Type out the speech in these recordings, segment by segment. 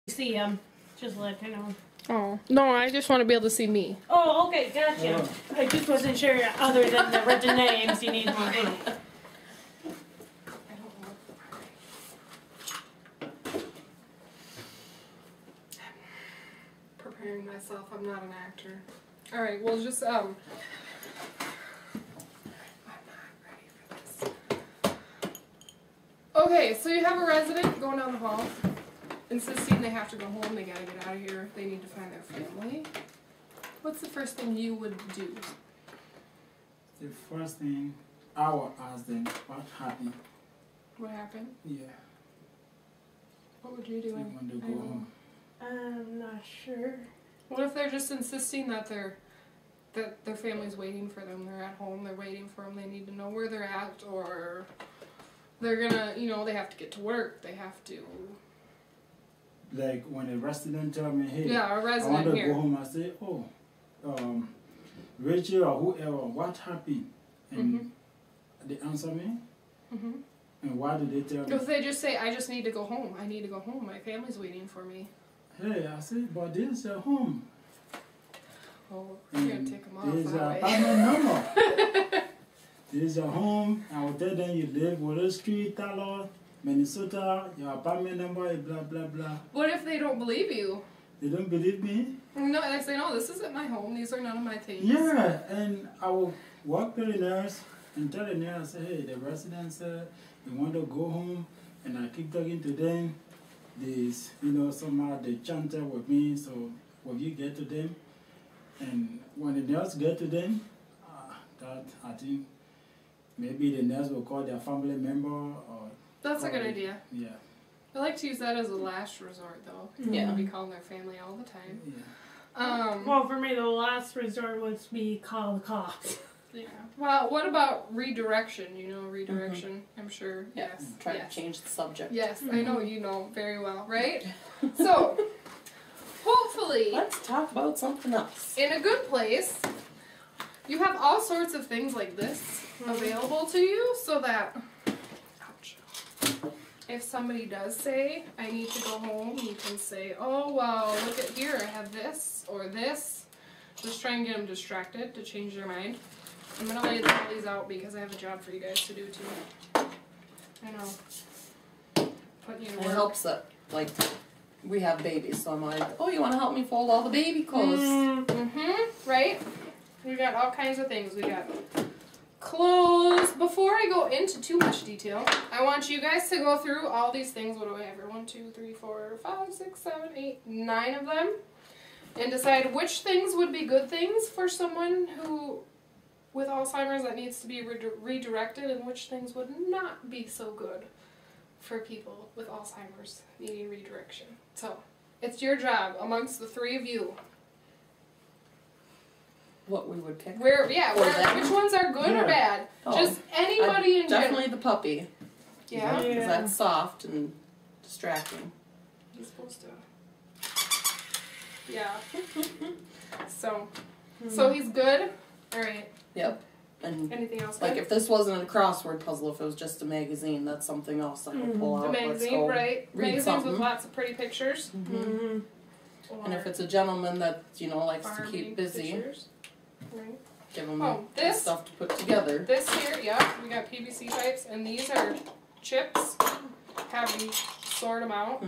see him. Just let you know. Oh, no, I just want to be able to see me. Oh, okay, gotcha. Yeah. I just wasn't sure, other than the written names, you need more. Preparing myself, I'm not an actor. Alright, well just, I'm not ready for this. Okay, so you have a resident going down the hall, insisting they have to go home, they gotta get out of here, they need to find their family. What's the first thing you would do? The first thing, I will ask them what happened. What happened? Yeah. What would you do? They want to go home. I'm not sure. What if they're just insisting that their family's waiting for them? They're at home, they're waiting for them, they need to know where they're at, or they're gonna, you know, they have to get to work, they have to... Like when a resident tell me, hey, yeah, a resident I want to here. go home, I say, oh, Rachel or whoever, what happened? And they answer me. And why do they tell me? If they just say, I just need to go home, I need to go home, my family's waiting for me. Hey, I say, but this is your home. Oh, you're going to take them off This is your that way. apartment number. This is your home. I will tell them you live Water Street, Talon, Minnesota, your apartment number is blah, blah, blah. What if they don't believe you? They don't believe me? No, they say, no, this isn't my home, these are none of my things. Yeah, and I will walk to the nurse and tell the nurse, hey, the residents said they want to go home, and I keep talking to them. This, you know, somehow they chanted with me, so when you get to them, and when the nurse get to them, that I think maybe the nurse will call their family member or... That's a good idea. Yeah. I like to use that as a last resort, though. Yeah. I'll be calling their family all the time. Yeah. Well, for me, the last resort would be call the cops. Yeah. Well, what about redirection? You know redirection, I'm sure. Yes. Try to change the subject. Yes, I know you know very well, right? So, hopefully, Let's talk about something else. in a good place, you have all sorts of things like this available to you so that, ouch, if somebody does say, I need to go home, you can say, oh, well, look at here, I have this or this. Just try and get them distracted to change their mind. I'm going to lay all these out because I have a job for you guys to do too. I know. Putting you to It work. helps that, like, we have babies, so I'm like, oh, you want to help me fold all the baby clothes? Right? We got all kinds of things. We got clothes. Before I go into too much detail, I want you guys to go through all these things. What do I have here? 1, 2, 3, 4, 5, 6, 7, 8, 9 of them. And decide which things would be good things for someone who, with Alzheimer's, that needs to be redirected, and which things would not be so good for people with Alzheimer's needing redirection. So, it's your job amongst the three of you. What we would pick. Which ones are good or bad? Oh, Just anybody in general. Definitely the puppy. Yeah? Because that's soft and distracting. He's supposed to. Yeah. So he's good? Alright. Yep. And anything else? like good? if this wasn't a crossword puzzle, if it was just a magazine, that's something else I would pull out. The magazine, right? Read Magazines something. with lots of pretty pictures. And if it's a gentleman that, you know, likes to farming keep busy, pictures. Right. give him this stuff to put together. This here, yeah, we got PVC pipes, and these are chips. Have them sort them out.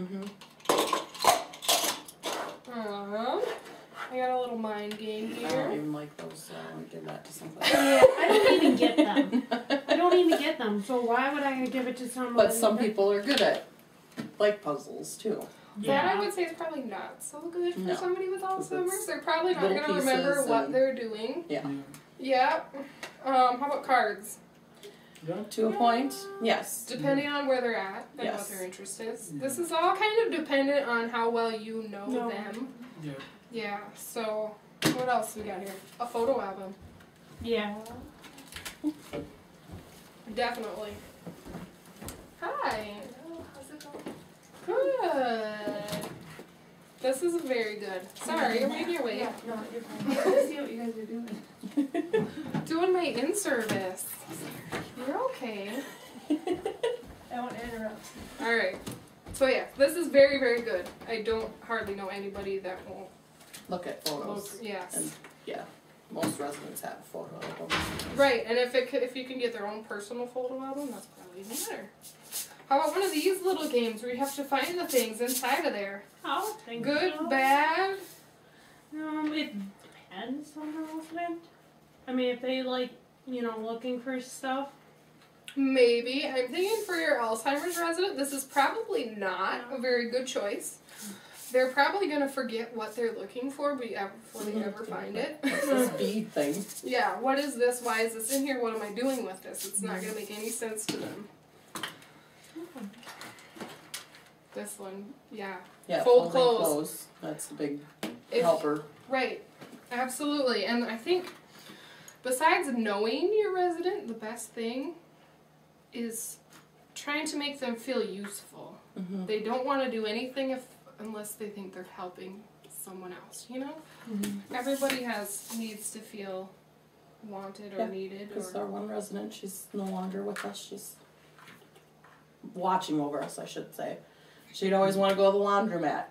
I got a little mind game I don't here. even like those, so I would give that to somebody. Yeah, I don't even get them. I don't even get them, so why would I give it to someone? But some people are good at, like, puzzles, too. That I would say is probably not so good for somebody with Alzheimer's. They're probably not going to remember what they're doing. Yeah. Yeah. How about cards? To a point, yes. Depending on where they're at and what their interest is. This is all kind of dependent on how well you know them. Yeah. Yeah, so what else we got here? A photo album. Yeah. Definitely. Hi. How's it going? Good. This is very good. Sorry, you're making your way. Yeah, no, you're fine. I see what you guys are doing. Doing my in-service. You're okay. I won't interrupt. Alright. So yeah, this is very, very good. I don't hardly know anybody that won't Look at photos. look. Yes. And yeah, most residents have a photo album. Right, and if you can get their own personal photo album, that's probably even better. How about one of these little games where you have to find the things inside of there? Oh, thank Good, you. bad. It depends on the resident. I mean, if they like, looking for stuff. Maybe. I'm thinking for your Alzheimer's resident, this is probably not a very good choice. They're probably going to forget what they're looking for before they ever find it. What's this bead thing? Yeah, what is this? Why is this in here? What am I doing with this? It's not going to make any sense to them. This one, yeah. Yeah, Fold folding clothes. That's the big If- helper. Right, absolutely. And I think besides knowing your resident, the best thing is trying to make them feel useful. Mm-hmm. They don't want to do anything unless they think they're helping someone else, Everybody needs to feel wanted or needed. Because Or our one resident, she's no longer with us. She's watching over us, I should say. She'd always want to go to the laundromat.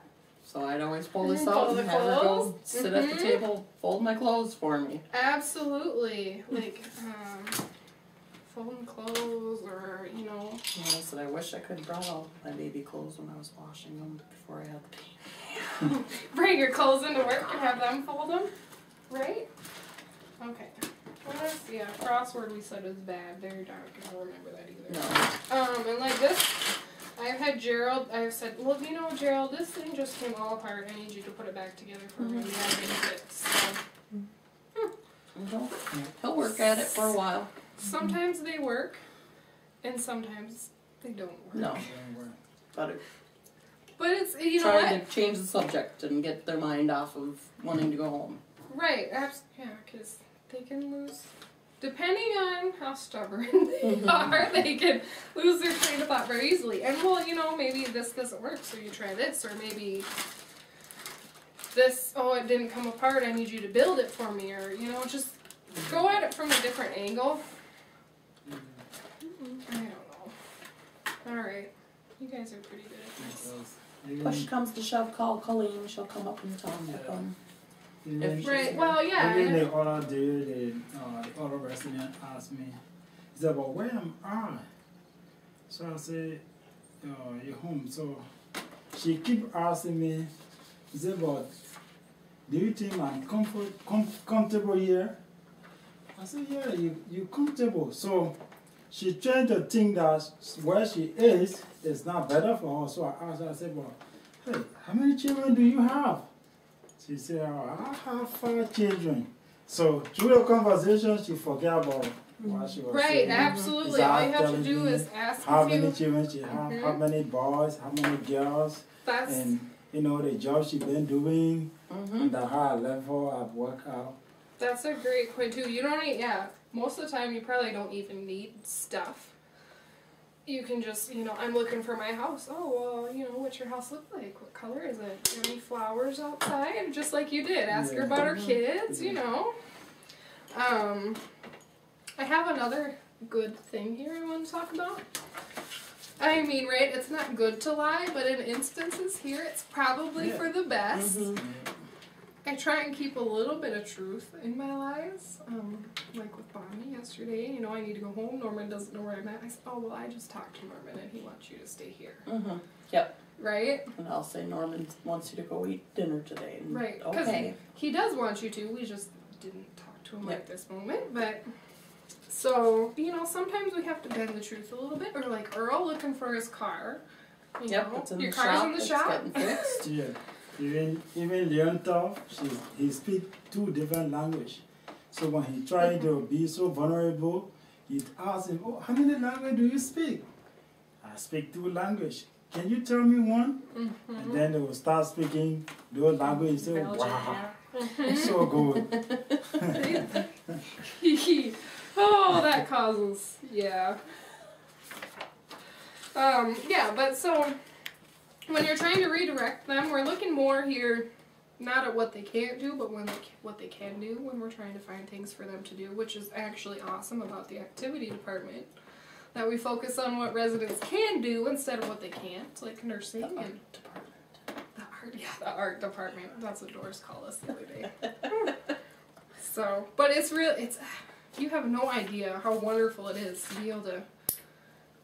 So I'd always pull this out Fold and the have her go clothes. sit at the table, fold my clothes for me. Absolutely. Like, folding clothes or, And I said, I wish I could have brought all my baby clothes when I was washing them before I had the baby. bring your clothes into work and have them fold them. Right? Okay. What else? Yeah, crossword we said is bad. They're dark. I don't remember that either. No. And like this, I've had Gerald, I've said, well, Gerald, this thing just came all apart. I need you to put it back together for me. Yeah, I need it. So, He'll work at it for a while. sometimes they work, and sometimes they don't work. No. But But it's, you know what? trying to change the subject and get their mind off of wanting to go home. Right, yeah, because they can lose, depending on how stubborn they are, they can lose their train of thought very easily. And well, maybe this doesn't work, so you try this, or maybe this, it didn't come apart, I need you to build it for me, or, just go at it from a different angle. I don't know. Alright, you guys are pretty good at this. Push comes to shove, call Colleen. She'll come up and tell me. Right, well, yeah. Even the other day, the other resident asked me, he said, well, where am I? So I said, you're home. So she keep asking me, he said, but do you think I'm comfortable here? I said, yeah, you're comfortable. So she trying to think that where she is not better for her. So I asked her, I said, well, hey, how many children do you have? She said, I have 5 children. So through the conversation, she forgot about what she was saying. Right, absolutely. Start All you have to telling do me is ask how a few. many children she have, how many boys, how many girls, That's and the job she been doing, and the high level I've worked out. That's a great point too. You don't need, most of the time you probably don't even need stuff. You can just, I'm looking for my house. Oh, well, what's your house look like? What color is it? Any flowers outside? Just like you did. Ask her about her kids, I have another good thing here I want to talk about. I mean, right, it's not good to lie, but in instances here, it's probably for the best. I try and keep a little bit of truth in my lies. Like with Bonnie yesterday, I need to go home. Norman doesn't know where I'm at. I said, I just talked to Norman and he wants you to stay here. Yep. Right? And I'll say Norman wants you to go eat dinner today. And Right. Okay. He does want you to. We just didn't talk to him at this moment. But, so, sometimes we have to bend the truth a little bit. Or like Earl looking for his car. It's in your the car's shop. in the It's shop. getting fixed. Yeah. Even Leontov, he speaks 2 different languages. So when he tried to be so vulnerable, he asked him, how many languages do you speak? I speak 2 languages. Can you tell me one? And then they will start speaking those languages. Say, wow, so good. Oh, that causes, but so when you're trying to redirect them, we're looking more here, not at what they can't do, but what they can do when we're trying to find things for them to do, which is actually awesome about the activity department. that we focus on what residents can do instead of what they can't, like nursing and the art department. That's what Doris called us the other day. So, but it's you have no idea how wonderful it is to be able to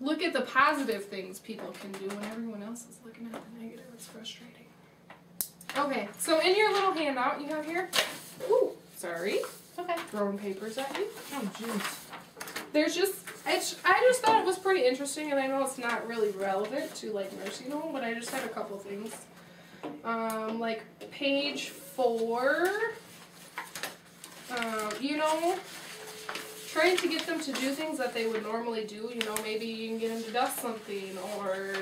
look at the positive things people can do when everyone else is looking at the negative. It's frustrating. Okay, so in your little handout you have here, ooh, sorry, Okay. throwing papers at you. Oh, jeez. There's I just thought it was pretty interesting, and I know it's not really relevant to like nursing home, but I just had a couple things. Like page 4, you know, trying to get them to do things that they would normally do. You know, maybe you can get them to dust something or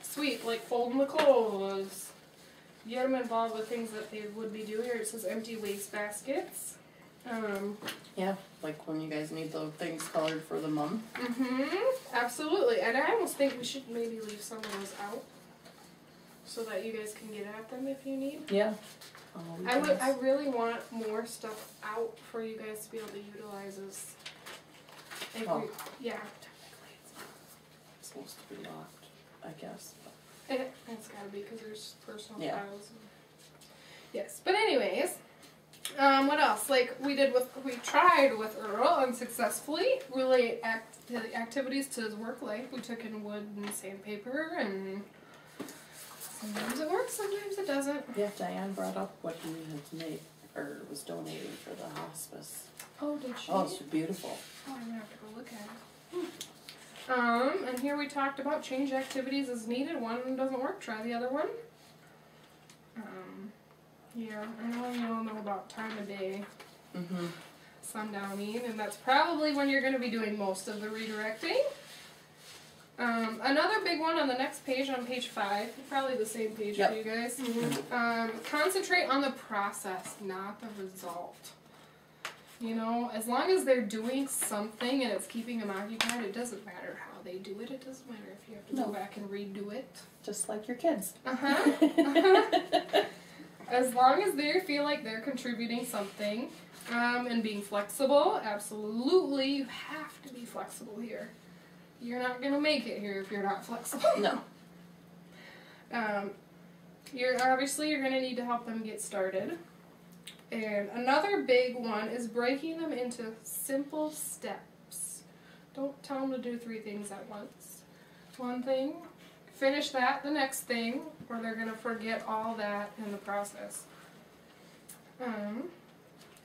sweep, like folding the clothes. Get them involved with things that they would be doing. Here it says empty waste baskets. Yeah, like when you guys need the things colored for the month. Absolutely. And I almost think we should maybe leave some of those out so that you guys can get at them if you need. Yeah. I really want more stuff out for you guys to be able to utilize as yeah. Technically it's supposed to be locked, I guess. It's gotta be because there's personal Yeah. files. Yes. But anyways, what else? Like we tried with Earl unsuccessfully relate the activities to his work life. We took in wood and sandpaper, and sometimes it works, sometimes it doesn't. Yeah, Diane brought up what he had made, or was donating for the hospice. Oh, did she? Oh, it's beautiful. Oh, I'm gonna have to go look at it. And here we talked about change activities as needed. One doesn't work, try the other one. Yeah, I know you all know about time of day, sundowning, and that's probably when you're going to be doing most of the redirecting. Another big one on the next page, on page 5, probably the same page for you guys. Concentrate on the process, not the result. You know, as long as they're doing something and it's keeping them occupied, it doesn't matter how they do it. It doesn't matter if you have to go back and redo it. Just like your kids. As long as they feel like they're contributing something and being flexible, absolutely, you have to be flexible here. You're not going to make it here if you're not flexible. No. You're going to need to help them get started. And another big one is breaking them into simple steps. Don't tell them to do 3 things at once. One thing, finish that, the next thing, or they're going to forget all that in the process. And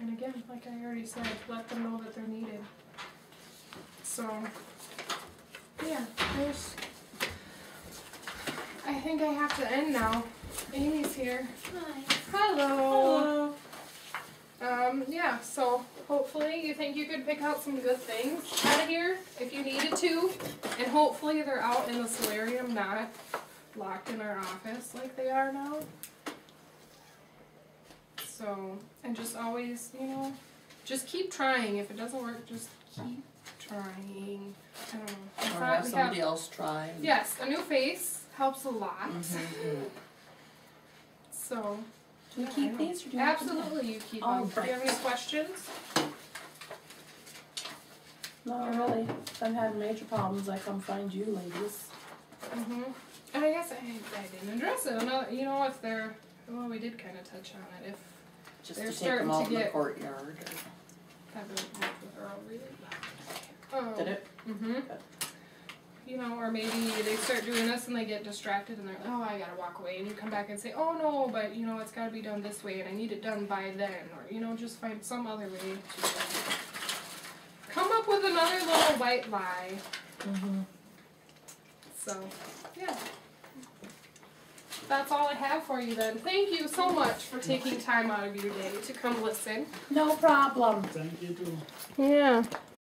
again, like I already said, let them know that they're needed. So, yeah, I think I have to end now. Amy's here. Hi. Hello. Yeah, so hopefully you think you could pick out some good things out of here if you needed to. And hopefully they're out in the solarium, not locked in our office like they are now. So, and just always, you know, just keep trying. If it doesn't work, just keep trying. I don't know. Or have somebody else try. Yes, a new face helps a lot. So, do you keep these? Or do you absolutely, you keep them. Do you have any questions? Not really. If I'm having major problems, I come find you ladies. And I guess I didn't address it. You know, if they're, well, we did kind of touch on it. If just they're to take them out in the courtyard. That doesn't work with Earl really. Did it? Good. You know, or maybe they start doing this and they get distracted and they're like, oh, I gotta walk away. And you come back and say, oh no, but you know, it's gotta be done this way and I need it done by then. Or, you know, just find some other way to come up with another little white lie. So, yeah. That's all I have for you then. Thank you so much for taking time out of your day to come listen. No problem. Thank you too. Yeah.